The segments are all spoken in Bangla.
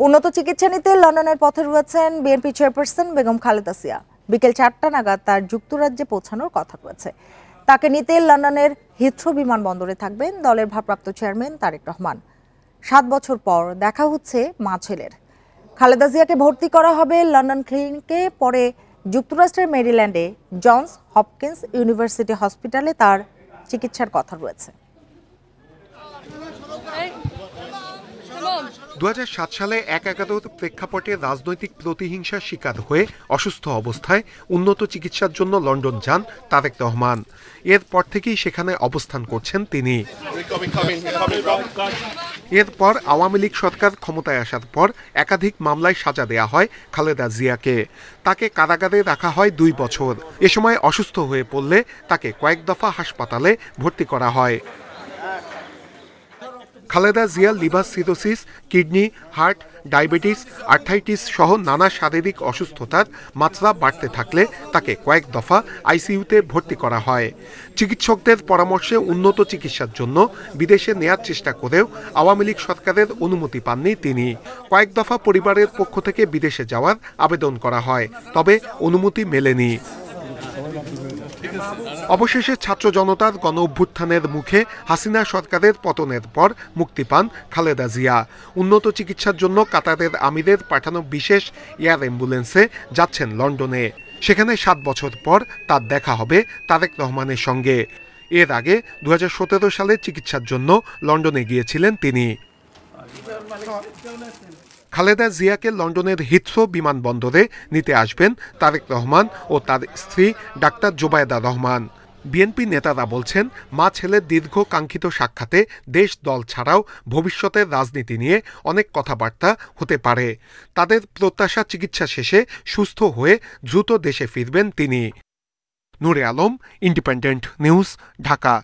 উন্নত চিকিৎসা নিতে লন্ডনের পথে রয়েছেন বিএনপি চেয়ারপারসন বেগম খালেদা জিয়া। বিকেল 4টা নাগাদ তার যুক্তরাজ্যে পৌঁছানোর কথা রয়েছে। তাকে নিতে লন্ডনের হিথ্রো বিমানবন্দরে থাকবেন দলের ভারপ্রাপ্ত চেয়ারম্যান তারেক রহমান। 7 বছর পর দেখা হচ্ছে মা ছেলের। খালেদা জিয়াকে ভর্তি করা হবে লন্ডন ক্লিনিকে, পরে যুক্তরাষ্ট্রের মেরিল্যান্ডে জনস হপকিন্স ইউনিভার্সিটি হসপিটালে তার চিকিৎসার কথা রয়েছে। 2007 সালে একাধারে প্রেক্ষাপটে রাজনৈতিক প্রতিহিংসার শিকার হয়ে অসুস্থ অবস্থায় উন্নত চিকিৎসার জন্য লন্ডন যান তারেক রহমান। এরপর থেকেই সেখানে অবস্থান করছেন তিনি। এরপর আওয়ামী লীগ সরকার ক্ষমতায় আসার পর একাধিক মামলায় সাজা দেয়া হয় খালেদা জিয়াকে। তাকে কারাগারে রাখা হয় 2 বছর। এ সময় অসুস্থ হয়ে পড়লে তাকে কয়েক দফা হাসপাতালে ভর্তি করা হয়। Khaleda Zia liver cirrhosis, kidney, heart, diabetes, arthritis সহ নানা শারীরিক অসুস্থতার মাত্রা বাড়তে থাকলে তাকে কয়েক দফা আইসিইউতে ভর্তি করা হয়। চিকিৎসকদের পরামর্শে উন্নত চিকিৎসার জন্য বিদেশে নেয়ার চেষ্টা করেও আওয়ামী লীগ সরকারের অনুমতি পাননি তিনি। কয়েক দফা পরিবারের পক্ষ থেকে বিদেশে যাওয়ার আবেদন করা হয়, তবে অনুমতি মেলেনি। অবশেষে ছাত্র জনতার গণ অভ্যুত্থানের মুখে হাসিনা সরকারের পতনের পর মুক্তি পান খালেদা জিয়া। উন্নত চিকিৎসার জন্য কাতারের আমিরের পাঠানো বিশেষ এয়ার অ্যাম্বুলেন্সে যাচ্ছেন লন্ডনে। সেখানে 7 বছর পর তার দেখা হবে তারেক রহমানের সঙ্গে। এর আগে 2017 সালে চিকিৎসার জন্য লন্ডনে গিয়েছিলেন তিনি। খালেদা জিয়াকে লন্ডনের হিথ্রো বিমানবন্দরে নিতে আসবেন তারেক রহমান ও তার স্ত্রী ডাক্তার জোবায়েদা রহমান। বিএনপি নেতারা বলছেন, মা ছেলের দীর্ঘ কাঙ্ক্ষিত সাক্ষাতে দেশ দল ছাড়াও ভবিষ্যতের রাজনীতি নিয়ে অনেক কথাবার্তা হতে পারে। তাদের প্রত্যাশা চিকিৎসা শেষে সুস্থ হয়ে দ্রুত দেশে ফিরবেন তিনি। নূরে আলম, ইন্ডিপেন্ডেন্ট নিউজ, ঢাকা।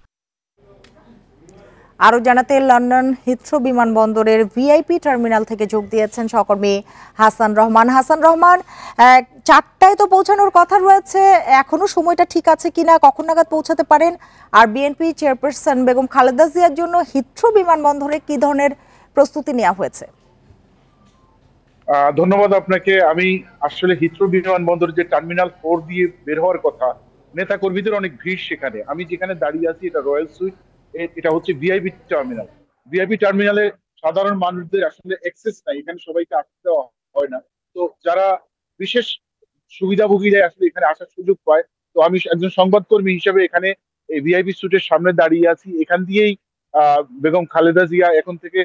আরও জানাতে লন্ডন হিথ্রো বিমানবন্দরের ভিআইপি টার্মিনাল থেকে যোগ দিয়েছেন সহকর্মী হাসান রহমান। হাসান রহমান, 4টায় তো পৌঁছানোর কথা রয়েছে, এখনো সময়টা ঠিক আছে কিনা, কখন নাগাদ পৌঁছাতে পারেন? আর বিএনপি চেয়ারপারসন বেগম খালেদা জিয়ার জন্য হিথ্রো বিমানবন্দরে কি ধরনের প্রস্তুতি নেওয়া হয়েছে? ধন্যবাদ আপনাকে। আমি আসলে হিথ্রো বিমানবন্দর যে টার্মিনাল 4 দিয়ে বের হওয়ার কথা, নেতা কর্মীদের অনেক ভিড় সেখানে। আমি যেখানে দাঁড়িয়ে আছি এটা রয়্যাল সুইট, এটা হচ্ছে ভিআইপি টার্মিনাল। ভিআইপি টার্মিনালে সাধারণ মানুষদের আসলে অ্যাক্সেস নাই, এখানে সবাইকে আসতে দেওয়া হয় না। তো যারা বিশেষ সুবিধাভোগীরা আসলে এখানে আসার সুযোগ পায়। তো আমি একজন সংবাদকর্মী হিসেবে এখানে এই ভিআইপি সুইটের সামনে দাঁড়িয়ে আছি। এখান দিয়েই বেগম খালেদা জিয়া এখন থেকে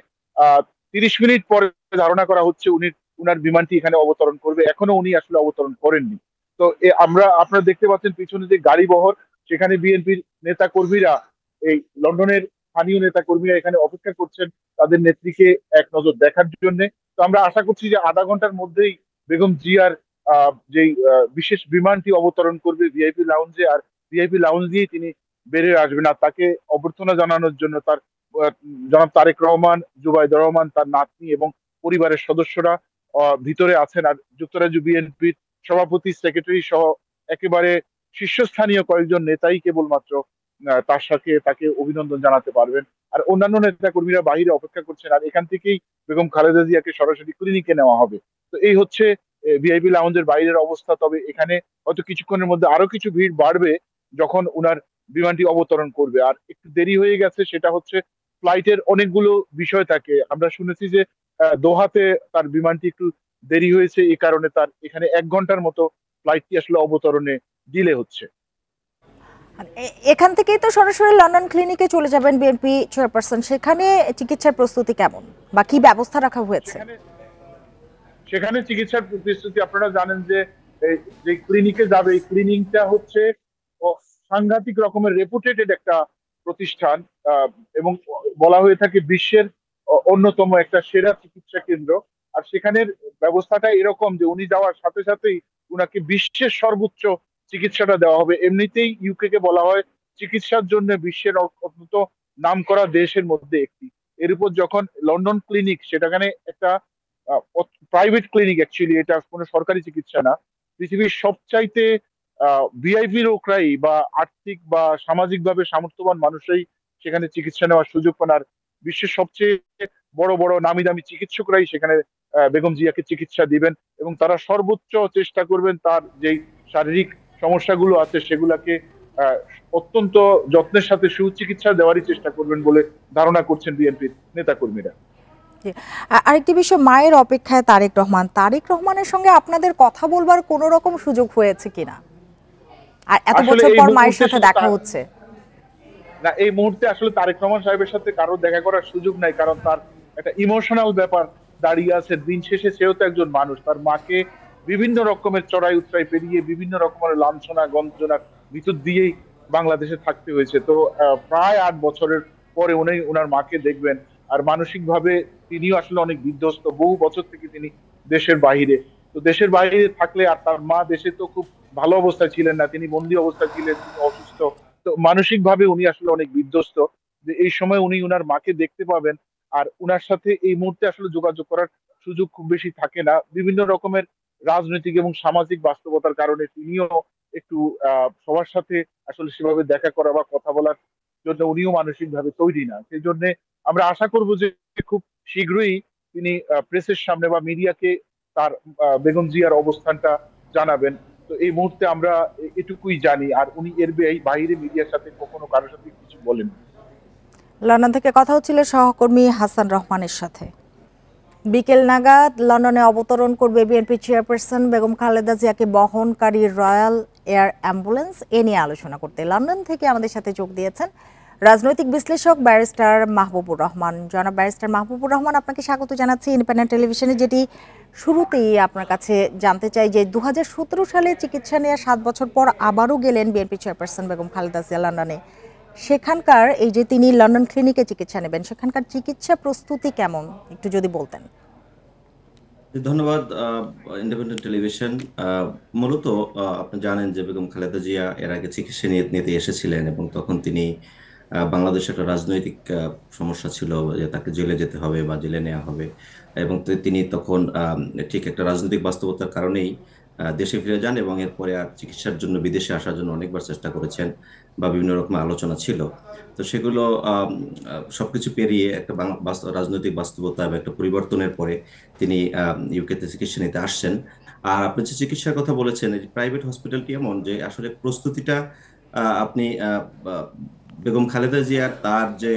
30 মিনিট পরে ধারণা করা হচ্ছে উনার বিমানটি এখানে অবতরণ করবে। এখনো উনি আসলে অবতরণ করেননি। তো আপনারা দেখতে পাচ্ছেন পিছনে যে গাড়ি বহর, সেখানে বিএনপির নেতা কর্মীরা, এই লন্ডনের স্থানীয় নেতা কর্মীরা এখানে অপেক্ষা করছেন তাদের নেত্রীকে এক নজর দেখার জন্য। তো আমরা আশা করছি যে আধা ঘন্টার মধ্যেই বেগম জিয়ার যেই বিশেষ বিমানটি অবতরণ করবে ভিআইপি লাউঞ্জে, আর ভিআইপি লাউঞ্জ দিয়ে তিনি বেরিয়ে আসবেন। আর তাকে অভ্যর্থনা জানানোর জন্য তার জনাব তারেক রহমান, জুবাইদা রহমান, তার নাতনি এবং পরিবারের সদস্যরা ভিতরে আছেন। আর যুক্তরাজ্য বিএনপির সভাপতি, সেক্রেটারি সহ একেবারে শীর্ষস্থানীয় কয়েকজন নেতাই কেবলমাত্র তাকে অভিনন্দন জানাতে পারবেন। আর অন্যান্য নেতা কর্মীরা বাহিরে অপেক্ষা করছেন। আর এখান থেকেই বেগম খালেদা জিয়াকে সরাসরি ক্লিনিকে নেওয়া হবে। তো এই হচ্ছে ভিআইপি লাউঞ্জের বাইরের অবস্থা। তবে এখানে হয়তো কিছুক্ষণের মধ্যে আরো কিছু ভিড় বাড়বে যখন উনার বিমানটি অবতরণ করবে। আর একটু দেরি হয়ে গেছে, সেটা হচ্ছে ফ্লাইটের অনেকগুলো বিষয় থাকে। আমরা শুনেছি যে দোহাতে তার বিমানটি একটু দেরি হয়েছে, এই কারণে তার এখানে 1 ঘন্টার মতো ফ্লাইটটি আসলে অবতরণে ডিলে হচ্ছে। এখান থেকেই তো সরাসরি লন্ডন ক্লিনিকে চলে যাবেন বিএনপি চেয়ারপারসন, সেখানে চিকিৎসার প্রস্তুতি কেমন বা কি ব্যবস্থা রাখা হয়েছে? সেখানে চিকিৎসার প্রস্তুতি আপনারা জানেন যে যে ক্লিনিকে যাবে, এই ক্লিনিকটা হচ্ছে সাংঘাতিক রকমের রেপুটেটেড একটা প্রতিষ্ঠান, এবং বলা হয়ে থাকে বিশ্বের অন্যতম একটা সেরা চিকিৎসা কেন্দ্র। আর সেখানের ব্যবস্থাটা এরকম যে উনি যাওয়ার সাথে সাথেই উনাকে বিশ্বের সর্বোচ্চ চিকিৎসাটা দেওয়া হবে। এমনিতেই ইউকে কে বলা হয় চিকিৎসার জন্য বিশ্বের অত্যন্ত নামকরা দেশের মধ্যে একটি। এর উপর যখন লন্ডন ক্লিনিক, সেটাখানে একটা প্রাইভেট ক্লিনিক, অ্যাকচুয়ালি এটা কোনো সরকারি চিকিৎসা না। পৃথিবীর সবচাইতে ভিআইপি লোকরাই বা আর্থিক বা সামাজিক ভাবে সামর্থ্যবান মানুষরাই সেখানে চিকিৎসা নেওয়ার সুযোগ পান। আর বিশ্বের সবচেয়ে বড় বড় নামি দামি চিকিৎসকরাই সেখানে বেগম জিয়াকে চিকিৎসা দিবেন এবং তারা সর্বোচ্চ চেষ্টা করবেন তার যেই শারীরিক সমস্যাগুলো আছে সেগুলাকে আহ, অত্যন্ত যত্নের সাথে সুচিকিৎসা দেওয়ারই চেষ্টা করবেন বলে ধারণা করছেন বিএনপির নেতাকর্মীরা। জি। আরেকটি বিষয়, মায়ের অপেক্ষায় তারেক রহমানের সঙ্গে আপনাদের কথা বলবার কোনো রকম সুযোগ হয়েছে কিনা, আর এত আসলে বছর এই পর মায়ের মুহূর্তে সাথে শুধু দেখা হচ্ছে? না, এই মুহূর্তে আসলে তারেক রহমান সাহেবের সাথে কারো দেখা করার সুযোগ নাই, কারণ তার একটা ইমোশনাল ব্যাপার দাঁড়িয়ে আছে। দিন শেষে সেও তো একজন মানুষ, তার মাকে বিভিন্ন রকমের চড়াই উতরাই পেরিয়ে বিভিন্ন রকমের লাঞ্ছনা গঞ্জনার ভিতর দিয়েই বাংলাদেশে থাকতে হয়েছে। তো প্রায় 8 বছরের পরে উনি ওনার মাকে দেখবেন। আর মানসিক ভাবে তিনিও আসলে অনেক বিধ্বস্ত, বহু বছর থেকে তিনি দেশের বাইরে। তো দেশের বাইরে থাকলে, আর তার মা দেশে তো খুব ভালো অবস্থায় ছিলেন না, তিনি বন্দি অবস্থায় ছিলেন, তিনি অসুস্থ। তো মানসিক ভাবে উনি আসলে অনেক বিধ্বস্ত, যে এই সময় উনি উনার মাকে দেখতে পাবেন। আর উনার সাথে এই মুহূর্তে আসলে যোগাযোগ করার সুযোগ খুব বেশি থাকে না, বিভিন্ন রকমের রাজনৈতিক এবং সামাজিক বাস্তবতার কারণে তিনিও একটু সবার সাথে আসলে সেভাবে দেখা করা বা কথা বলার জন্য উনিও মানসিক ভাবে তৈরি না। সেই জন্য আমরা আশা করব যে খুব শীঘ্রই তিনি প্রেসের সামনে বা মিডিয়াকে তার বেগম জিয়ার অবস্থানটা জানাবেন। তো এই মুহূর্তে আমরা এটুকুই জানি, আর উনি এর বাইরে মিডিয়ার সাথে কখনো কারোর সাথে কিছু বলেন। লন্ডন থেকে কথা হচ্ছিল সহকর্মী হাসান রহমানের সাথে। বিকেল নাগাদ লন্ডনে অবতরণ করবে বিএনপি চেয়ারপারসন বেগম খালেদা জিয়াকে বহনকারী রয়্যাল এয়ার অ্যাম্বুলেন্স। এ নিয়ে আলোচনা করতে লন্ডন থেকে আমাদের সাথে যোগ দিয়েছেন রাজনৈতিক বিশ্লেষক ব্যারিস্টার মাহবুবুর রহমান। জনাব ব্যারিস্টার মাহবুবুর রহমান, আপনাকে স্বাগত জানাচ্ছি ইন্ডিপেন্ডেন্ট টেলিভিশনে। যেটি শুরুতেই আপনার কাছে জানতে চাই যে 2017 সালে চিকিৎসা নেওয়ার 7 বছর পর আবারও গেলেন বিএনপি চেয়ারপারসন বেগম খালেদা জিয়া লন্ডনে। সেখানকার এই যে তিনি লন্ডন ক্লিনিকে চিকিৎসা নেবেন, সেখানকার চিকিৎসা প্রস্তুতি কেমন একটু যদি বলতেন। ধন্যবাদ ইন্ডিপেন্ডেন্ট টেলিভিশন। মূলত আপনি জানেন যে বেগম খালেদা জিয়া এর আগে চিকিৎসা নিতে এসেছিলেন এবং তখন তিনি বাংলাদেশে একটা রাজনৈতিক সমস্যা ছিল যে তাকে জেলে যেতে হবে বা জেলে নেওয়া হবে, এবং তিনি তখন ঠিক একটা রাজনৈতিক বাস্তবতার কারণেই দেশে ফিরে যান এবং এরপরে আর চিকিৎসার জন্য বিদেশে আসার জন্য অনেকবার চেষ্টা করেছেন বা বিভিন্ন রকম আলোচনা ছিল। তো সেগুলো সবকিছু পেরিয়ে একটা রাজনৈতিক বাস্তবতা বা একটা পরিবর্তনের পরে তিনি ইউকেতে চিকিৎসা নিতে আসছেন। আর আপনি যে চিকিৎসার কথা বলেছেন, এই প্রাইভেট হসপিটালটি এমন যে আসলে প্রস্তুতিটা আপনি বেগম খালেদা জিয়ার তার যে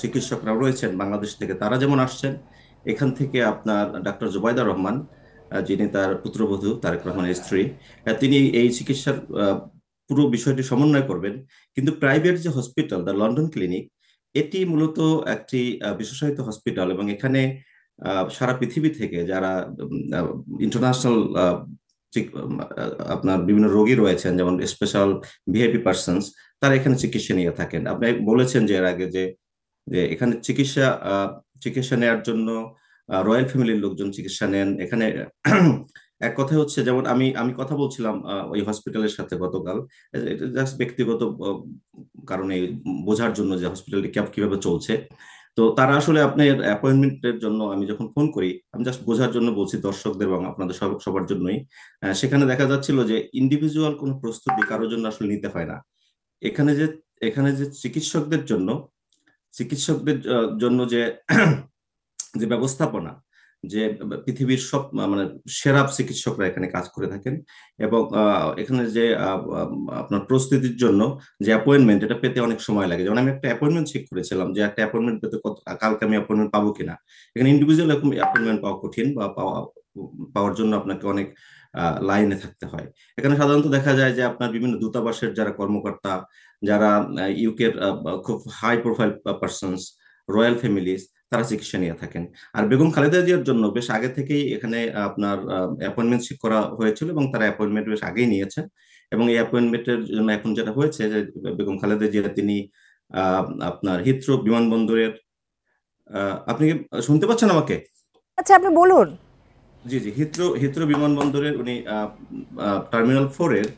চিকিৎসকরা রয়েছেন বাংলাদেশ থেকে, তারা যেমন আসছেন, এখান থেকে আপনার ডাক্তার জুবাইদা রহমান, যিনি তার পুত্রবধূ তারেক রহমানের স্ত্রী, তিনি এই চিকিৎসার পুরো বিষয়টি সমন্বয় করবেন। কিন্তু প্রাইভেট যে হসপিটাল দ্য লন্ডন ক্লিনিক, এটি মূলত একটি বিশেষায়িত হসপিটাল এবং এখানে সারা পৃথিবী থেকে যারা ইন্টারন্যাশনাল আপনার বিভিন্ন রোগী রয়েছেন, যেমন স্পেশাল ভিআইপি পার্সনস, তারা এখানে চিকিৎসা নিয়ে থাকেন। আপনি বলেছেন যে এর আগে যে যে এখানে চিকিৎসা নেওয়ার জন্য রয়্যাল ফ্যামিলির লোকজন চিকিৎসা নেন এখানে। এক কথা হচ্ছে, যেমন আমি কথা বলছিলাম ওই হসপিটালের সাথে গতকাল, জাস্ট ব্যক্তিগত কারণে বোঝার জন্য যে হসপিটালটি কিভাবে চলছে। তো তারা আসলে আপনার অ্যাপয়েন্টমেন্টের জন্য আমি যখন ফোন করি, আমি জাস্ট বোঝার জন্য বলছি দর্শকদের এবং আপনাদের সবার জন্যই, সেখানে দেখা যাচ্ছিল যে ইন্ডিভিজুয়াল কোনো প্রস্তুতি কারোর জন্য আসলে নিতে হয় না। এখানে যে চিকিৎসকদের জন্য যে যে ব্যবস্থাপনা, যে পৃথিবীর সব মানে সেরা চিকিৎসকরা এখানে কাজ করে থাকেন, এবং এখানে যে আপনার প্রস্তুতির জন্য যে অ্যাপয়েন্টমেন্ট, এটা পেতে অনেক সময় লাগে। যেমন আমি একটা অ্যাপয়েন্টমেন্ট চেক করেছিলাম যে একটা অ্যাপয়েন্টমেন্ট পেতে কালকে আমি অ্যাপয়েন্টমেন্ট পাবো কিনা। এখানে ইন্ডিভিজুয়াল অ্যাপয়েন্টমেন্ট পাওয়া কঠিন, বা পাওয়ার জন্য আপনাকে অনেক লাইনে থাকতে হয়। এখানে সাধারণত দেখা যায় যে আপনার বিভিন্ন দূতাবাসের যারা কর্মকর্তা, যারা ইউকের খুব high profile persons, royal families, তারা চিকিৎসা নিয়ে থাকেন। আর বেগম খালেদা জিয়ার জন্য বেশ আগে থেকেই এখানে আপনার অ্যাপয়েন্টমেন্ট ঠিক করা হয়েছিল এবং তারা অ্যাপয়েন্টমেন্ট বেশ আগেই নিয়েছেন। এবং এই অ্যাপয়েন্টমেন্টের জন্য এখন যেটা হয়েছে যে বেগম খালেদা জিয়া তিনি আপনার হিথ্রো বিমানবন্দরের, আপনি কি শুনতে পাচ্ছেন আমাকে? আচ্ছা, আপনি বলুন। জি জি, হিথ্রো বিমানবন্দরের উনি টার্মিনাল 4-এর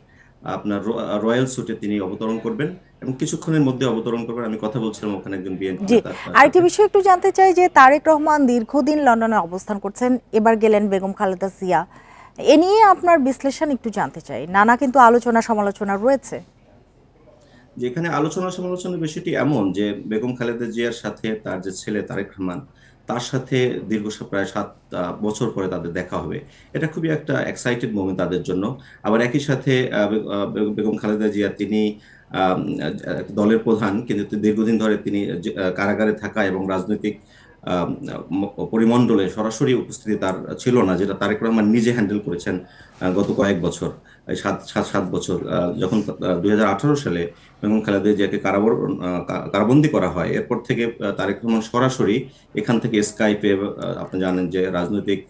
আপনার রয়্যাল সুটে তিনি অবতরণ করবেন এবং কিছুক্ষণের মধ্যে অবতরণ করবেন। আমি কথা বলছিলাম ওখানে একজন বিএনপি জি, নেতার আরেকটি সাথে। বিষয় একটু জানতে চাই যে তারেক রহমান দীর্ঘদিন লন্ডনে অবস্থান করছেন, এবার গেলেন বেগম খালেদা জিয়া। এ নিয়ে আপনার বিশ্লেষণ একটু জানতে চাই। নানা কিন্তু আলোচনা সমালোচনা রয়েছে। যে এখানে আলোচনা সমালোচনার বিষয়টি এমন যে বেগম খালেদা জিয়ার সাথে তার যে ছেলে তারেক রহমান, তার সাথে দীর্ঘ প্রায় 7 বছর পরে তাদের দেখা হবে। এটা খুবই একটা এক্সাইটেড মোমেন্ট তাদের জন্য। আবার একই সাথে বেগম খালেদা জিয়া তিনি দলের প্রধান, কিন্তু দীর্ঘদিন ধরে তিনি কারাগারে থাকা এবং রাজনৈতিক পরিমণ্ডলে সরাসরি উপস্থিতি তার ছিল না, যেটা তারেক রহমান নিজে হ্যান্ডেল করেছেন গত কয়েক বছর, 7 বছর। যখন 2018 সালে বেগম খালেদা জিয়াকে কারাবন্দী করা হয়, এরপর থেকে তারেক রহমান সরাসরি এখান থেকে স্কাইপে, আপনি জানেন যে রাজনৈতিক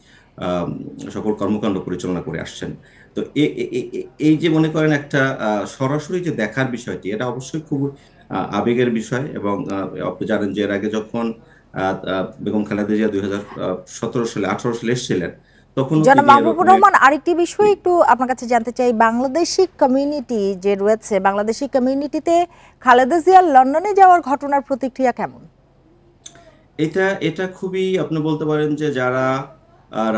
সকল কর্মকাণ্ড পরিচালনা করে আসছেন। তো এই যে মনে করেন একটা সরাসরি যে দেখার বিষয়টি, এটা অবশ্যই খুব আবেগের বিষয়। এবং আপনি জানেন যে এর আগে যখন বেগম খালেদা জিয়া 2017 সালে 18 সালে এসেছিলেন, তখন জনাব মাহবুবুর রহমান, আরেকটি বিষয় একটু আপনার কাছে জানতে চাই। বাংলাদেশি কমিউনিটি যে রয়েছে, বাংলাদেশি কমিউনিটিতে খালেদা জিয়ার লন্ডনে যাওয়ার ঘটনার প্রতিক্রিয়া কেমন? এটা খুবই, আপনি বলতে পারেন যে যারা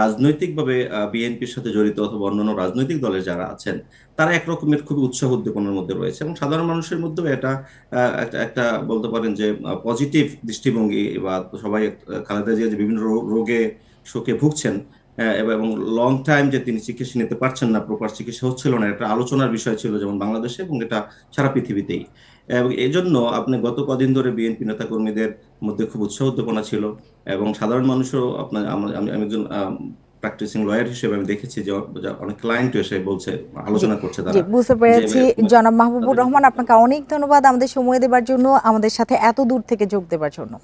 রাজনৈতিকভাবে বিএনপির সাথে জড়িত অথবা অন্যান্য রাজনৈতিক দলের যারা আছেন, তারা একরকমের খুবই উৎসাহ উদ্দীপনার মধ্যে রয়েছে, এবং সাধারণ মানুষের মধ্যেও এটা একটা বলতে পারেন যে পজিটিভ দৃষ্টিভঙ্গি। বা সবাই খালেদা জিয়া যে বিভিন্ন রোগে শোকে ভুগছেন, এবং লং টাইম যে তিনি চিকিৎসা নিতে পারছেন না, প্রপার চিকিৎসা হচ্ছিল না, এটা আলোচনার বিষয় ছিল যেমন বাংলাদেশে, এবং এটা সারা পৃথিবীতেই। এবং এই জন্য আপনি গত কদিন ধরে বিএনপি নেতাকর্মীদের মধ্যে খুব উৎসাহ উদ্দীপনা ছিল, এবং সাধারণ মানুষও আপনার, আমি একজন প্র্যাকটিসিং লয়ার হিসেবে আমি দেখেছি যে অনেক ক্লায়েন্ট এসে বলছে, আলোচনা করছে তারা। বুঝতে পেরেছি। জনাব মাহবুবুর রহমান, আপনাকে অনেক ধন্যবাদ আমাদের সময় দেবার জন্য, আমাদের সাথে এত দূর থেকে যোগ দেবার জন্য।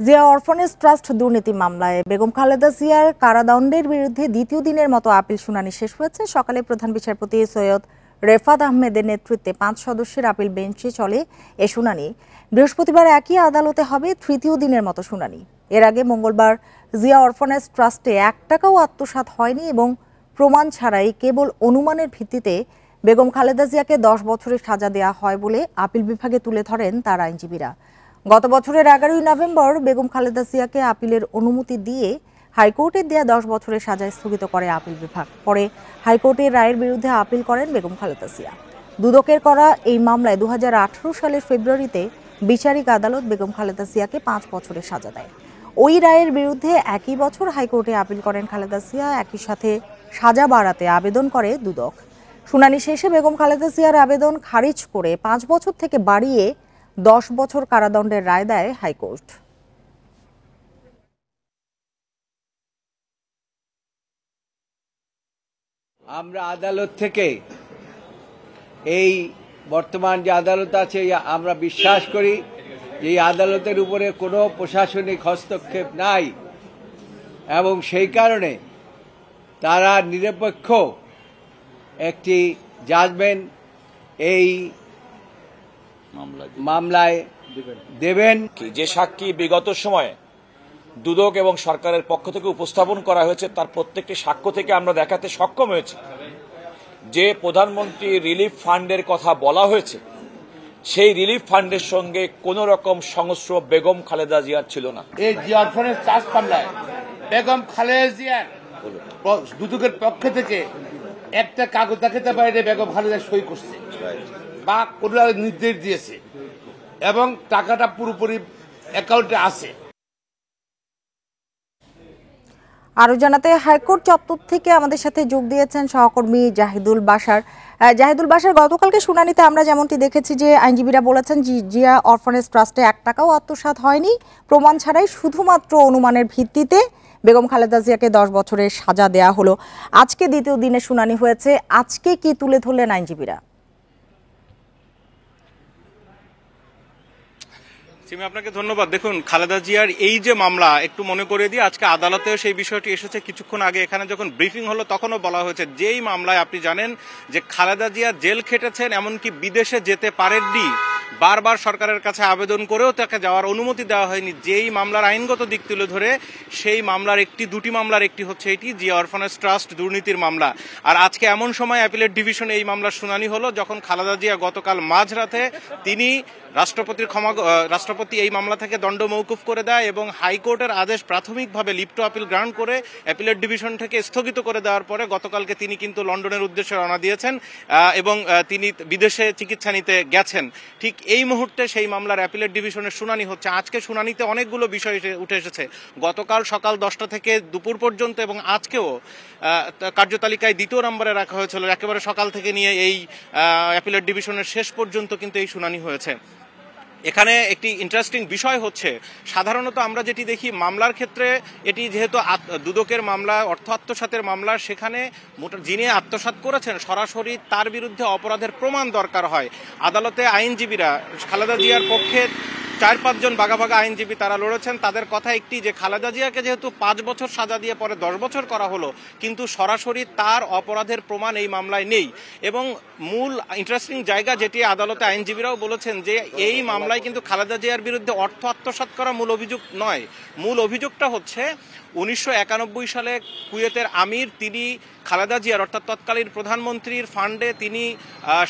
জিয়া অরফানেজ ট্রাস্ট দুর্নীতি মামলায় বেগম খালেদা জিয়ার কারাদণ্ডের বিরুদ্ধে দ্বিতীয় দিনের মতো আপিল শুনানি শেষ হয়েছে। সকালে প্রধান বিচারপতি সৈয়দ রেফাত আহমেদের নেতৃত্বে 5 সদস্যের আপিল বেঞ্চে চলে এ শুনানি। বৃহস্পতিবার একই আদালতে হবে তৃতীয় দিনের মতো শুনানি। এর আগে মঙ্গলবার জিয়া অরফানেজ ট্রাস্টে 1 টাকাও আত্মসাৎ হয়নি এবং প্রমাণ ছাড়াই কেবল অনুমানের ভিত্তিতে বেগম খালেদা জিয়াকে 10 বছরের সাজা দেওয়া হয় বলে আপিল বিভাগে তুলে ধরেন তার আইনজীবীরা। গত বছরের 11ই নভেম্বর বেগম খালেদা জিয়াকে আপিলের অনুমতি দিয়ে হাইকোর্টের দেয়া 10 বছরের সাজা স্থগিত করে আপিল বিভাগ। পরে হাইকোর্টের রায়ের বিরুদ্ধে আপিল করেন বেগম খালেদা জিয়া। দুদকের করা এই মামলায় 2018 সালের ফেব্রুয়ারিতে বিচারিক আদালত বেগম খালেদা জিয়াকে 5 বছরের সাজা দেয়। ওই রায়ের বিরুদ্ধে একই বছর হাইকোর্টে আপিল করেন খালেদা জিয়া। একই সাথে সাজা বাড়াতে আবেদন করে দুদক। শুনানি শেষে বেগম খালেদা জিয়ার আবেদন খারিজ করে 5 বছর থেকে বাড়িয়ে 10 বছর কারাদণ্ডের রায় দেয় হাইকোর্ট। আমরা আদালত থেকে এই বর্তমান যে আদালত আছে, আমরা বিশ্বাস করি এই আদালতের উপরে কোনো প্রশাসনিক হস্তক্ষেপ নাই, এবং সেই কারণে তারা নিরপেক্ষ একটি জাজমেন্ট এই মামলায় দেবেন। যে সাক্ষী বিগত সময়ে দুদক এবং সরকারের পক্ষ থেকে উপস্থাপন করা হয়েছে, তার প্রত্যেকটি সাক্ষ্য থেকে আমরা দেখাতে সক্ষম হয়েছি যে প্রধানমন্ত্রী রিলিফ ফান্ডের কথা বলা হয়েছে, সেই রিলিফ ফান্ডের সঙ্গে কোন রকম সংস্রব বেগম খালেদা জিয়ার ছিল না। এই জিয়া অরফানেজ ট্রাস্ট মামলায় বেগম খালেদা জিয়ার দুদকের পক্ষ থেকে একটা কাগজ দেখাতে পারে বেগম খালেদা সই করছে বা কোন নির্দেশ দিয়েছে, এবং টাকাটা পুরোপুরি অ্যাকাউন্টে আছে। আরো জানাতে হাইকোর্ট চত্বর থেকে আমাদের সাথে যোগ দিয়েছেন সহকর্মী জাহিদুল বাশার। জাহিদুল বাশার, গতকালকে শুনানিতে আমরা যেমনটি দেখেছি যে আইনজীবীরা বলেছেন জিয়া অরফানেজ ট্রাস্টে 1 টাকাও আত্মসাৎ হয়নি, প্রমাণ ছাড়াই শুধুমাত্র অনুমানের ভিত্তিতে বেগম খালেদা জিয়াকে 10 বছরের সাজা দেয়া হলো। আজকে দ্বিতীয় দিনে শুনানি হয়েছে, আজকে কি তুলে ধরলেন আইনজীবীরা? সিমি, আপনাকে ধন্যবাদ। দেখুন, খালেদা জিয়ার এই যে মামলা, একটু মনে করে দিয়ে আজকে আদালতেও সেই বিষয়টি এসেছে। কিছুক্ষণ আগে এখানে যখন ব্রিফিং হলো তখনও বলা হয়েছে যেই মামলায় আপনি জানেন যে খালেদা জিয়া জেল খেটেছেন, এমনকি বিদেশে যেতে পারেননি, বারবার সরকারের কাছে আবেদন করেও তাকে যাওয়ার অনুমতি দেওয়া হয়নি। যেই মামলার আইনগত দিক তুলে ধরে সেই মামলার দুটি মামলার একটি হচ্ছে এটি জিয়া অরফানেজ ট্রাস্ট দুর্নীতির মামলা। আর আজকে এমন সময় অ্যাপিলেট ডিভিশনে এই মামলার শুনানি হলো যখন খালেদা জিয়া গতকাল মাঝরাতে তিনি রাষ্ট্রপতি এই মামলা থেকে দণ্ড মওকুফ করে দেয় এবং হাইকোর্টের আদেশ প্রাথমিকভাবে লিভ টু আপিল গ্রান্ট করে অ্যাপিলেট ডিভিশন থেকে স্থগিত করে দেওয়ার পরে গতকালকে তিনি কিন্তু লন্ডনের উদ্দেশ্যে রওনা দিয়েছেন এবং তিনি বিদেশে চিকিৎসা নিতে গেছেন। ঠিক এই মুহূর্তে সেই মামলার অ্যাপিলেট ডিভিশনের শুনানি হচ্ছে। আজকে শুনানিতে অনেকগুলো বিষয় উঠে এসেছে। গতকাল সকাল 10টা থেকে দুপুর পর্যন্ত এবং আজকেও কার্যতালিকায় 2 নম্বরে রাখা হয়েছিল। একেবারে সকাল থেকে নিয়ে এই অ্যাপিলেট ডিভিশনের শেষ পর্যন্ত কিন্তু এই শুনানি হয়েছে। এখানে একটি ইন্টারেস্টিং বিষয় হচ্ছে, সাধারণত আমরা যেটি দেখি মামলার ক্ষেত্রে, এটি যেহেতু দুদকের মামলা, অর্থ আত্মসাতের মামলা, সেখানে যিনি আত্মসাৎ করেছেন সরাসরি তার বিরুদ্ধে অপরাধের প্রমাণ দরকার হয়। আদালতে আইনজীবীরা খালেদা জিয়ার পক্ষে 4-5 জন বাঘা আইনজীবী তারা লড়েছেন। তাদের কথা একটি যে খালেদা জিয়াকে যেহেতু 5 বছর সাজা দিয়ে পরে 10 বছর করা হলো, কিন্তু সরাসরি তার অপরাধের প্রমাণ এই মামলায় নেই। এবং মূল ইন্টারেস্টিং জায়গা যেটি আদালতে আইনজীবীরাও বলেছেন যে এই মামলায় কিন্তু খালেদা জিয়ার বিরুদ্ধে অর্থ আত্মসাৎ করা মূল অভিযোগ নয়। মূল অভিযোগটা হচ্ছে 1991 সালে কুয়েতের আমির তিনি খালেদা জিয়ার অর্থাৎ তৎকালীন প্রধানমন্ত্রীর ফান্ডে তিনি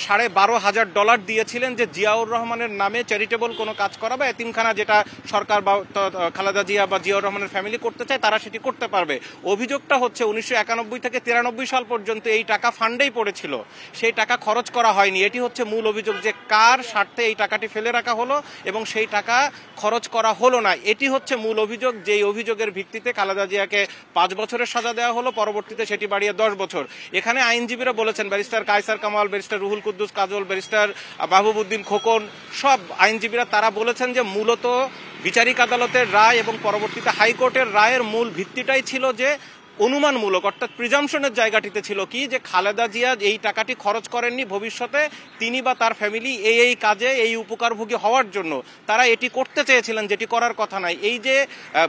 $12,500 দিয়েছিলেন যে জিয়াউর রহমানের নামে চ্যারিটেবল কোনো কাজ করা বা এতিমখানা, যেটা সরকার বা খালেদা জিয়া বা জিয়াউর রহমানের ফ্যামিলি করতে চায় তারা সেটি করতে পারবে। অভিযোগটা হচ্ছে 1991 থেকে 93 সাল পর্যন্ত এই টাকা ফান্ডেই পড়েছিল, সেই টাকা খরচ করা হয়নি। এটি হচ্ছে মূল অভিযোগ যে কার স্বার্থে এই টাকাটি ফেলে রাখা হলো এবং সেই টাকা খরচ করা হলো না। এটি হচ্ছে মূল অভিযোগ, যেই অভিযোগের ভিত্তিতে খালেদা জিয়াকে 5 বছরের সাজা দেওয়া হলো, পরবর্তীতে সেটি বাড়িয়ে 10 বছর। এখানে আইনজীবীরা বলেছেন, ব্যারিস্টার কায়সার কামাল, ব্যারিস্টার রুহুল কুদ্দুস কাজল, ব্যারিস্টার মাহবুবউদ্দিন খোকন, সব আইনজীবীরা তারা বলেছেন যে মূলত বিচারিক আদালতের রায় এবং পরবর্তীতে হাইকোর্টের রায়ের মূল ভিত্তিটাই ছিল যে অনুমানমূলক, অর্থাৎ প্রিজাম্পশনের জায়গাটিতে ছিল কি যে খালেদা জিয়া এই টাকাটি খরচ করেননি ভবিষ্যতে তিনি বা তার ফ্যামিলি এই কাজে এই উপকারভোগী হওয়ার জন্য তারা এটি করতে চেয়েছিলেন, যেটি করার কথা নয়। এই যে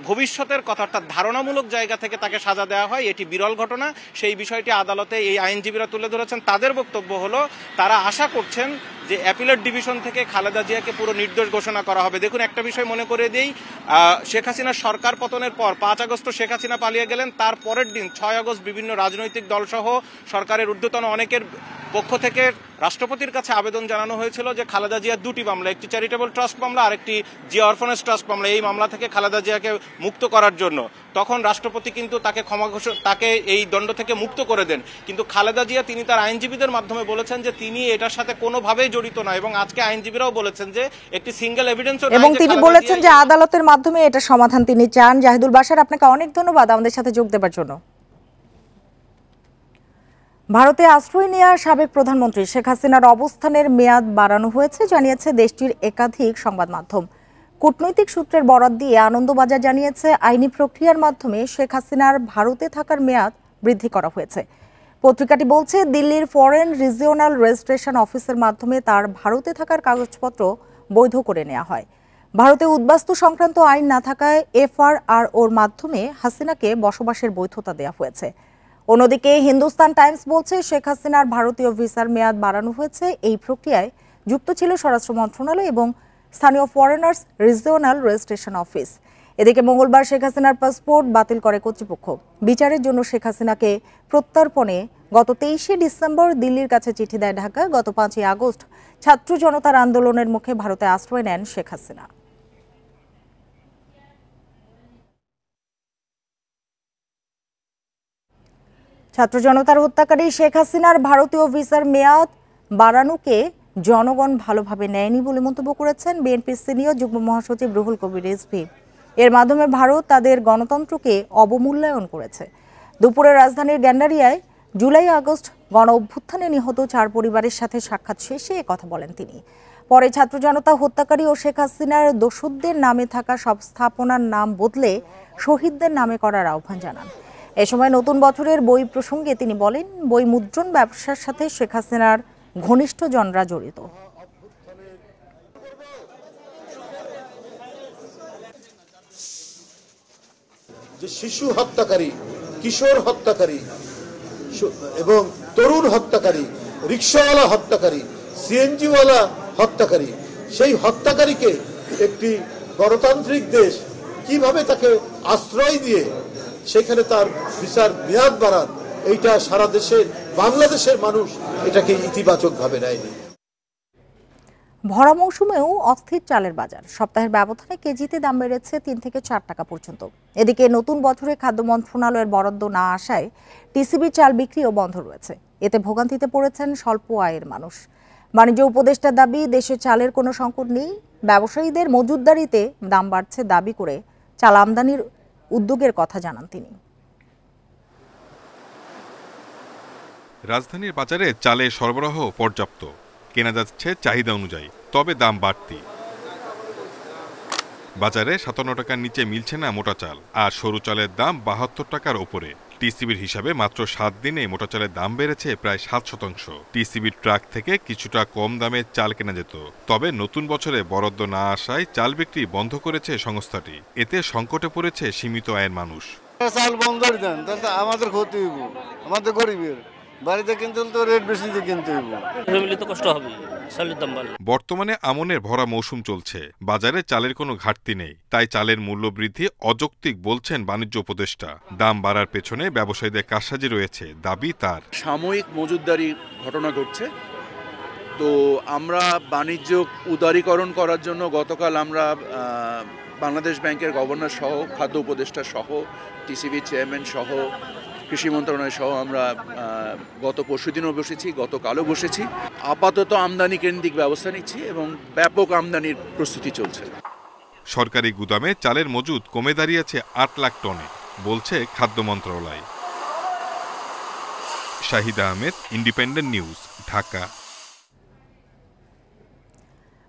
ভবিষ্যতের কথা, অর্থাৎ ধারণামূলক জায়গা থেকে তাকে সাজা দেওয়া হয়, এটি বিরল ঘটনা। সেই বিষয়টি আদালতে এই আইনজীবীরা তুলে ধরেছেন। তাদের বক্তব্য হলো তারা আশা করছেন যে অ্যাপিলেট ডিভিশন থেকে খালেদা জিয়াকে পুরো নির্দোষ ঘোষণা করা হবে। দেখুন, একটা বিষয় মনে করে দিই, শেখ হাসিনার সরকার পতনের পর 5 আগস্ট শেখ হাসিনা পালিয়ে গেলেন, তার পরের দিন 6 আগস্ট বিভিন্ন রাজনৈতিক দলসহ সরকারের ঊর্ধ্বতন অনেকের পক্ষ থেকে রাষ্ট্রপতির কাছে আবেদন জানানো হয়েছিল যে খালেদা জিয়ার 2টি মামলা, একটি চ্যারিটেবল ট্রাস্ট মামলা আর একটি জিয়া অরফানেজ ট্রাস্ট মামলা, এই মামলা থেকে খালেদা জিয়াকে মুক্ত করার জন্য। তখন রাষ্ট্রপতি কিন্তু তাকে এই দণ্ড থেকে মুক্ত করে দেন। কিন্তু খালেদা জিয়া তিনি তার আইনজীবীদের মাধ্যমে বলেছেন যে তিনি এটার সাথে কোনোভাবেই জড়িত নয় এবং আজকে আইনজীবীরাও বলেছেন যে একটি সিঙ্গেল এভিডেন্সও নাই, এবং তিনি বলেছেন যে আদালতের মাধ্যমে এটা সমাধান তিনি চান। জাহিদুল বাশার, আপনাকে অনেক ধন্যবাদ আমাদের সাথে যোগ দেওয়ার জন্য। ভারতে আশ্রয় নেওয়া সাবেক প্রধানমন্ত্রী শেখ হাসিনার অবস্থানের মেয়াদ বাড়ানো হয়েছে জানিয়েছে দেশটির একাধিক সংবাদ মাধ্যম। কূটনৈতিক সূত্রের বরাত দিয়ে আনন্দবাজার জানিয়েছে আইনি প্রক্রিয়ার মাধ্যমে শেখ হাসিনার ভারতে থাকার মেয়াদ বৃদ্ধি করা হয়েছে। পত্রিকাটি বলছে দিল্লির ফরেন রিজিওনাল রেজিস্ট্রেশন অফিসের মাধ্যমে তার ভারতে থাকার কাগজপত্র বৈধ করে নেওয়া হয়। ভারতে উদ্বাস্তু সংক্রান্ত আইন না থাকায় FRROর মাধ্যমে হাসিনাকে বসবাসের বৈধতা দেওয়া হয়েছে। অন্যদিকে হিন্দুস্তান টাইমস বলছে শেখ হাসিনার ভারতীয় ভিসার মেয়াদ বাড়ানো হয়েছে। এই প্রক্রিয়ায় যুক্ত ছিল স্বরাষ্ট্র মন্ত্রণালয় এবং স্থানীয় ফরেনার্স রিজিওনাল রেজিস্ট্রেশন অফিস। এদিকে মঙ্গলবার শেখ হাসিনার পাসপোর্ট বাতিল করে কর্তৃপক্ষ। বিচারের জন্য শেখ হাসিনাকে প্রত্যর্পণে গত 23শে ডিসেম্বর দিল্লির কাছে চিঠি দেয় ঢাকা। গত 5ই আগস্ট ছাত্র জনতার আন্দোলনের মুখে ভারতে আশ্রয় নেন শেখ হাসিনা। ছাত্র জনতার হত্যাকারী শেখ হাসিনার ভারতীয় ভিসার মেয়াদ বাড়ানোকে জনগণ ভালোভাবে নেয়নি বলে মন্তব্য করেছেন বিএনপির সিনিয়র যুগ্ম মহাসচিব রুহুল কবির রিজভী। এর মাধ্যমে ভারত তাদের গণতন্ত্রকে অবমূল্যায়ন করেছে। দুপুরে রাজধানীর গ্যান্ডারিয়ায় জুলাই আগস্ট গণ অভ্যুত্থানে নিহত 4 পরিবারের সাথে সাক্ষাৎ শেষে কথা বলেন তিনি। পরে ছাত্র জনতা হত্যাকারী ও শেখ হাসিনার দোসরদের নামে থাকা সব স্থাপনার নাম বদলে শহীদদের নামে করার আহ্বান জানান। এ সময় নতুন বছরের বই প্রসঙ্গে তিনি বলেন, বই মুদ্রণ ব্যবসার সাথে শেখ হাসিনার ঘনিষ্ঠজনরা জড়িত। যে শিশু হত্যাকারী, কিশোর হত্যাকারী এবং তরুণ হত্যাকারী, রিকশাওয়ালা হত্যাকারী, সিএনজিওয়ালা হত্যাকারী, সেই হত্যাকারীকে একটি গণতান্ত্রিক দেশ কিভাবে তাকে আশ্রয় দিয়ে সেখানে তার বিচার মেয়াদ বাড়ান, এইটা সারা দেশের বাংলাদেশের মানুষ এটাকে ইতিবাচকভাবে নেয়নি। ভরা মৌসুমেও অস্থির চালের বাজার। সপ্তাহের ব্যবধানে কেজিতে দাম বেড়েছে 3 থেকে 4 টাকা পর্যন্ত। এদিকে নতুন বছরে খাদ্য মন্ত্রণালয়ের বরাদ্দ না আসায় টিসিবি চাল বিক্রিও বন্ধ রয়েছে। এতে ভোগান্তিতে পড়েছেন স্বল্প আয়ের মানুষ। বাণিজ্য উপদেষ্টার দাবি, দেশে চালের কোনো সংকট নেই। ব্যবসায়ীদের মজুতদারিতে দাম বাড়ছে দাবি করে চাল আমদানির উদ্যোগের কথা জানান তিনি। রাজধানীর বাজারে চালের সরবরাহ পর্যাপ্ত, কেনা যাচ্ছে চাহিদা অনুযায়ী, তবে দাম বাড়তি। বাজারে 57 টাকার নিচে মিলছে না মোটা চাল, আর সরু চালের দাম 72 টাকার ওপরে। টিসিবির হিসাবে মাত্র 7 দিনে মোটা চালের দাম বেড়েছে প্রায় 7%। টিসিবির ট্রাক থেকে কিছুটা কম দামে চাল কেনা যেত, তবে নতুন বছরে বরাদ্দ না আসায় চাল বিক্রি বন্ধ করেছে সংস্থাটি। এতে সংকটে পড়েছে সীমিত আয়ের মানুষ। চাল বন্ধ করে দেন, তাহলে আমাদের ক্ষতি হইব, আমাদের গরিবের বাড়িতে কিনতে হলে তো রেট বেশি দিয়ে কিনতে হইব, ফ্যামিলি তো কষ্ট হবে। বর্তমানে আমনের ভরা মৌসুম চলছে, বাজারে চালের কোনো ঘাটতি নেই, তাই চালের মূল্য বৃদ্ধি অযৌক্তিক বলছেন বাণিজ্য উপদেষ্টা। দাম বাড়ার পেছনে ব্যবসায়ীদের কারসাজি রয়েছে, দাবি তার। সাময়িক মজুতদারি ঘটনা ঘটছে, তো আমরা বাণিজ্য উদারীকরণ করার জন্য গতকাল আমরা বাংলাদেশ ব্যাংকের গভর্নর সহ, খাদ্য উপদেষ্টা সহ, টিসিবি চেয়ারম্যান সহ, কৃষি মন্ত্রণালয় সহ আমরা গত পরশুদিনও বসেছি, গতকালও বসেছি। আপাতত আমদানি কেন্দ্রিক ব্যবস্থা নিচ্ছি এবং ব্যাপক আমদানির প্রস্তুতি চলছে। সরকারি গুদামে চালের মজুদ কমে দাঁড়িয়েছে 8 লাখ টনে, বলছে খাদ্য মন্ত্রণালয়। Shahid Ahmed, independent news, Dhaka.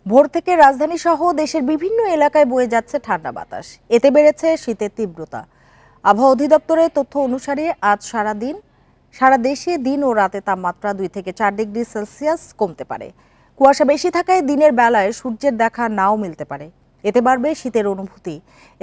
ভোর থেকে রাজধানী সহ দেশের বিভিন্ন এলাকায় বয়ে যাচ্ছে ঠান্ডা বাতাস। এতে বেড়েছে শীতের তীব্রতা। আবহাওয়া অধিদপ্তরের তথ্য অনুসারে আজ সারা দেশে দিন ও রাতে তাপমাত্রা 2 থেকে 4 ডিগ্রি সেলসিয়াস কমতে পারে। কুয়াশা বেশি থাকায় দিনের বেলায় সূর্যের দেখা নাও মিলতে পারে। এতে বাড়বে শীতের অনুভূতি।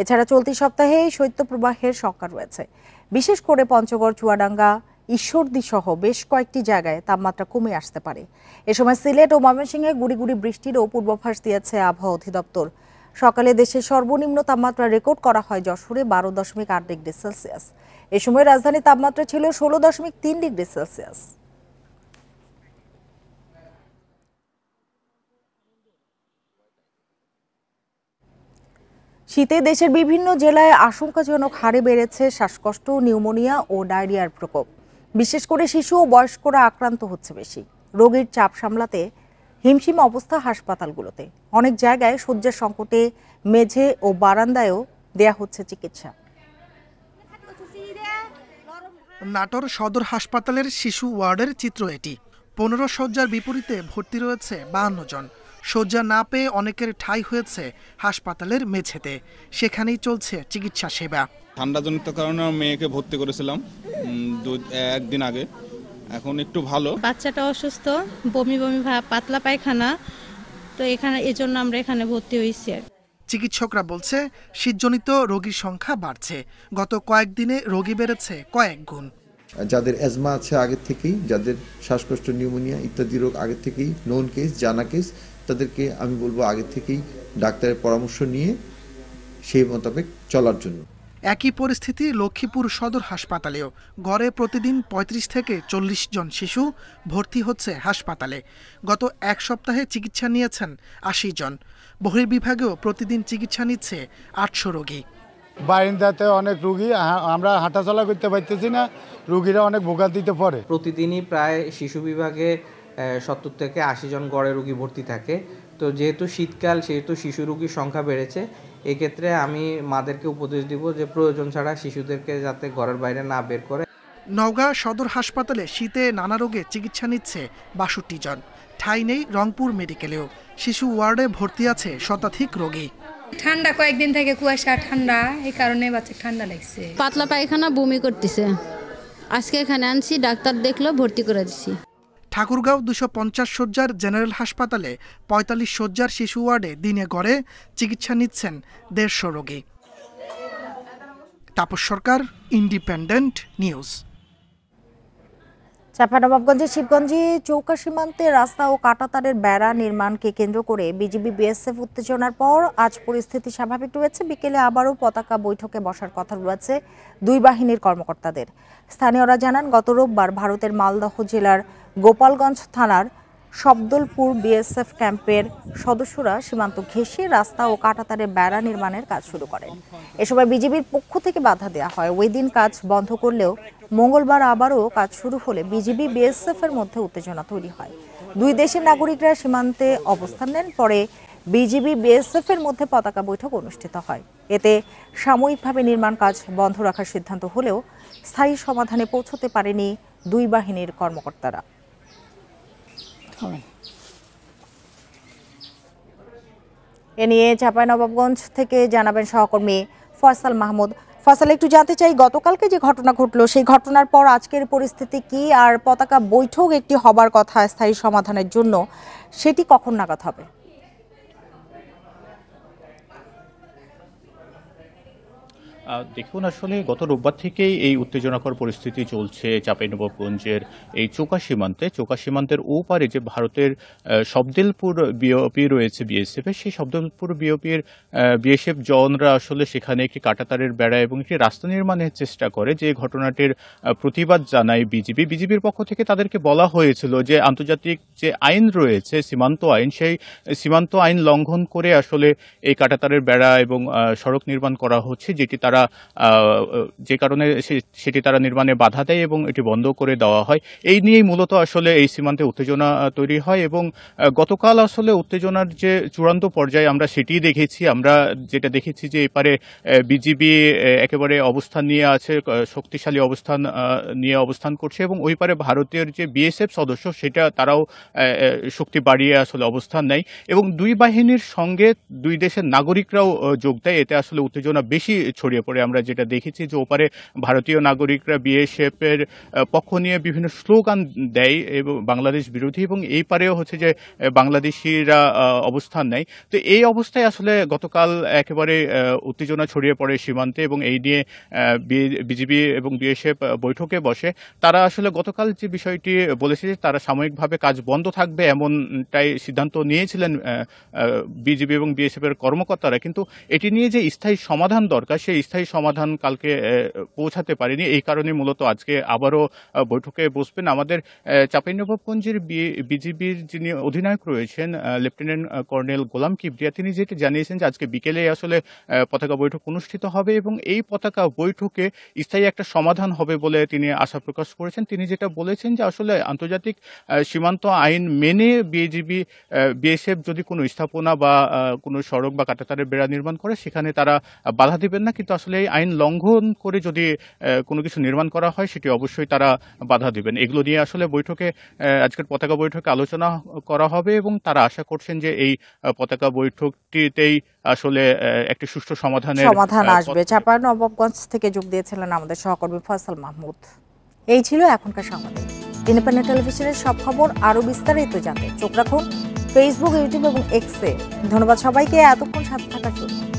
এছাড়া চলতি সপ্তাহে শৈত্যপ্রবাহের শঙ্কা রয়েছে। বিশেষ করে পঞ্চগড়, চুয়াডাঙ্গা, ঈশ্বরদী সহ বেশ কয়েকটি জায়গায় তাপমাত্রা কমে আসতে পারে। এ সময় সিলেট ও ময়মনসিংহে গুড়ি গুড়ি বৃষ্টিরও পূর্বাভাস দিয়েছে আবহাওয়া অধিদপ্তর। সকালে দেশের সর্বনিম্ন তাপমাত্রা রেকর্ড করা হয় যশোরে 12.8 ডিগ্রি সেলসিয়াস। এ সময় রাজধানীর তাপমাত্রা ছিল 16.3 ডিগ্রি সেলসিয়াস। শীতে দেশের বিভিন্ন জেলায় আশঙ্কাজনক হারে বেড়েছে শ্বাসকষ্ট, নিউমোনিয়া ও ডায়রিয়ার প্রকোপ। বিশেষ করে শিশু ও বয়স্করা আক্রান্ত হচ্ছে বেশি। রোগীর চাপ সামলাতে হিমশিম অবস্থা হাসপাতালগুলোতে। অনেক জায়গায় শয্যার সংকটে মেঝে ও বারান্দায়ও দেয়া হচ্ছে চিকিৎসা। নাটোর সদর হাসপাতালের শিশু ওয়ার্ডের চিত্র এটি। 15 শয্যার বিপরীতে ভর্তি রয়েছে 52 জন। শয্যা না পেয়ে অনেকের ঠাঁই হয়েছে হাসপাতালের মেঝেতে। সেখানেই চলছে চিকিৎসা সেবা। ঠান্ডাজনিত কারণে মেয়েকে ভর্তি করেছিলাম 1 দিন আগে, এখন একটু ভালো। বাচ্চাটা অসুস্থ, বমি বমি ভাব, পাতলা পায়খানা, তো এজন্য আমরা এখানে ভর্তি হয়েছি। চিকিৎসকরা বলছে শীতজনিত রোগীর সংখ্যা বাড়ছে। গত কয়েকদিনে রোগী বেড়েছে কয়েক গুণ। যাদের অ্যাজমা আছে আগে থেকেই, যাদের শ্বাসকষ্ট, নিউমোনিয়া ইত্যাদি রোগ আগে থেকেই নোন কেস, জানা কেস, তাদেরকে আমি বলবো আগে থেকেই ডাক্তারের পরামর্শ নিয়ে সেই মোতাবেক চলার জন্য। একই পরিস্থিতি লক্ষ্মীপুর সদর হাসপাতালেও। গড়ে প্রতিদিন 35 থেকে 40 জন শিশু ভর্তি হচ্ছে হাসপাতালে। গত এক সপ্তাহে চিকিৎসা নিয়েছেন 80 জন। বহির্বিভাগেও প্রতিদিন চিকিৎসা নিচ্ছে 800 রোগী। বারিন্দাতে অনেক রোগী, আমরা হাঁটাচলা করতে পারতেছি না, রোগীরা অনেক ভোগান্তিতে পড়ে। প্রতিদিনই প্রায় শিশু বিভাগে 70 থেকে 80 জন গড়ে রোগী ভর্তি থাকে। তো যেহেতু শীতকাল, সেহেতু শিশু রোগীর সংখ্যা বেড়েছে। এক্ষেত্রে আমি মাদেরকে উপদেশ দিব যে প্রয়োজন ছাড়া শিশুদেরকে যাতে ঘরের বাইরে না বের করে। নওগাঁ সদর হাসপাতালে শীতে নানা রোগে চিকিৎসা নিচ্ছে 62 জন। ঠাঁই নেই রংপুর মেডিকেলেও। শিশু ওয়ার্ডে ভর্তি আছে শতাধিক রোগী। ঠান্ডা কয়েকদিন থেকে কুয়াশা, ঠান্ডা, এই কারণে বাচ্চা ঠান্ডা লাগছে। পাতলা পায়খানা, বমি করতেছে। আজকে এখানে আনছি, ডাক্তার দেখলো, ভর্তি করে দিচ্ছি। ঠাকুরগাঁও 250 শয্যার জেনারেল হাসপাতালে 45 শয্যার শিশু ওয়ার্ডে দিনে গড়ে চিকিৎসা নিচ্ছেন 150 রোগী। তাপস সরকার, ইন্ডিপেন্ডেন্ট নিউজ। চাঁপাইনবাবগঞ্জের শিবগঞ্জে চৌকা সীমান্তে রাস্তা ও কাঁটাতারের বেড়া নির্মাণকে কেন্দ্র করে বিজিবি বিএসএফ উত্তেজনার পর আজ পরিস্থিতি স্বাভাবিক রয়েছে। বিকেলে আবারও পতাকা বৈঠকে বসার কথা রয়েছে দুই বাহিনীর কর্মকর্তাদের। স্থানীয়রা জানান, গত রোববার ভারতের মালদহ জেলার গোপালগঞ্জ থানার শব্দলপুর বিএসএফ ক্যাম্পের সদস্যরা সীমান্ত ঘেঁষে রাস্তা ও কাঁটাতারের বেড়া নির্মাণের কাজ শুরু করেন। এ সময় বিজিবির পক্ষ থেকে বাধা দেওয়া হয়। ওই দিন কাজ বন্ধ করলেও মঙ্গলবার আবারও কাজ শুরু হলে বিজিবি বিএসএফ এর মধ্যে উত্তেজনা তৈরি হয়। দুই দেশের নাগরিকরা সীমান্তে অবস্থান নেন। পরে বিজিবি বিএসএফ এর মধ্যে পতাকা বৈঠক অনুষ্ঠিত হয়। এতে সাময়িকভাবে নির্মাণ কাজ বন্ধ রাখার সিদ্ধান্ত হলেও স্থায়ী সমাধানে পৌঁছতে পারেনি দুই বাহিনীর কর্মকর্তারা। এ নিয়ে চাঁপাইনবাবগঞ্জ থেকে জানাবেন সহকর্মী ফয়সাল মাহমুদ। ফয়সাল, একটু জানতে চাই, গতকালকে যে ঘটনা ঘটলো সেই ঘটনার পর আজকের পরিস্থিতি কি, আর পতাকা বৈঠক একটি হবার কথা স্থায়ী সমাধানের জন্য, সেটি কখন নাগাদ হবে? দেখুন, আসলে গত রোববার থেকেই এই উত্তেজনাকর পরিস্থিতি চলছে চাঁপাইনবাবগঞ্জের এই চৌকা সীমান্তের ওপারে যে ভারতের শব্দলপুর বিওপি রয়েছে বিএসএফ এর, সেই শব্দলপুর বিওপির বিএসএফ জওয়ানরা আসলে সেখানে একটি কাঁটাতারের বেড়া এবং একটি রাস্তা নির্মাণের চেষ্টা করে। যে ঘটনাটির প্রতিবাদ জানায় বিজিবির পক্ষ থেকে তাদেরকে বলা হয়েছিল যে আন্তর্জাতিক যে আইন রয়েছে সীমান্ত আইন, সেই সীমান্ত আইন লঙ্ঘন করে আসলে এই কাঁটাতারের বেড়া এবং সড়ক নির্মাণ করা হচ্ছে, যেটি তারা যে কারণে সেটি তারা নির্মাণে বাধা দেয় এবং এটি বন্ধ করে দেওয়া হয়। এই নিয়েই মূলত আসলে এই সীমান্তে উত্তেজনা তৈরি হয় এবং গতকাল আসলে উত্তেজনার যে চূড়ান্ত পর্যায়ে আমরা সেটিই দেখেছি। আমরা যেটা দেখেছি যে এপারে বিজিবি একেবারে অবস্থান নিয়ে আছে, শক্তিশালী অবস্থান নিয়ে অবস্থান করছে এবং ওই পারে ভারতের যে বিএসএফ সদস্য সেটা তারাও শক্তি বাড়িয়ে আসলে অবস্থান নেয় এবং দুই বাহিনীর সঙ্গে দুই দেশের নাগরিকরাও যোগ দেয়। এতে আসলে উত্তেজনা বেশি ছড়িয়ে পড়ে। আমরা যেটা দেখেছি যে ওপারে ভারতীয় নাগরিকরা বিএসএফ এর পক্ষ নিয়ে বিভিন্ন স্লোগান দেয় এবং বাংলাদেশ বিরোধী, এবং এই পারেও হচ্ছে যে বাংলাদেশিরা অবস্থান নেয়। তো এই অবস্থায় আসলে গতকাল একেবারে উত্তেজনা ছড়িয়ে পড়ে সীমান্তে এবং এই নিয়ে বিজিবি এবং বিএসএফ বৈঠকে বসে। তারা আসলে গতকাল যে বিষয়টি বলেছে যে তারা সাময়িকভাবে কাজ বন্ধ থাকবে এমনটাই সিদ্ধান্ত নিয়েছিলেন বিজিবি এবং বিএসএফ এর কর্মকর্তারা, কিন্তু এটি নিয়ে যে স্থায়ী সমাধান দরকার সেই স্থায়ী সমাধান কালকে পৌঁছাতে পারেনি। এই কারণে মূলত আজকে আবারও বৈঠকে বসবেন। আমাদের চাঁপাইনবাবগঞ্জের বিজিবির যিনি অধিনায়ক রয়েছেন লেফটেন্যান্ট কর্নেল গোলাম কিবরিয়া, তিনি যেটি জানিয়েছেন যে আজকে বিকেলে আসলে পতাকা বৈঠক অনুষ্ঠিত হবে এবং এই পতাকা বৈঠকে স্থায়ী একটা সমাধান হবে বলে তিনি আশা প্রকাশ করেছেন। তিনি যেটা বলেছেন যে আসলে আন্তর্জাতিক সীমান্ত আইন মেনে বিএসএফ যদি কোনো স্থাপনা বা কোনো সড়ক বা কাঁটাতারের বেড়া নির্মাণ করে সেখানে তারা বাধা দিবেন না, কিন্তু আসলে এই আইন লঙ্ঘন করে যদি কোনো কিছু নির্মাণ করা হয় সেটি অবশ্যই তারা বাধা দিবেন। এগুলো নিয়ে আসলে বৈঠকে আজকের পতাকা বৈঠকে আলোচনা করা হবে এবং তারা আশা করছেন যে এই পতাকা বৈঠকটিতেই আসলে একটি সুষ্ঠু সমাধান আসবে। চাঁপাইনবাবগঞ্জ থেকে যোগ দিয়েছিলেন আমাদের সহকর্মী ফয়সাল মাহমুদ। এই ছিল এখনকার সংবাদ। ইন্ডিপেন্ডেন্ট টেলিভিশনের সব খবর আরো বিস্তারিত জানতে চোখ রাখুন ফেসবুক, ইউটিউব এবং এক্সে। ধন্যবাদ সবাইকে এতক্ষণ সাথে থাকার জন্য।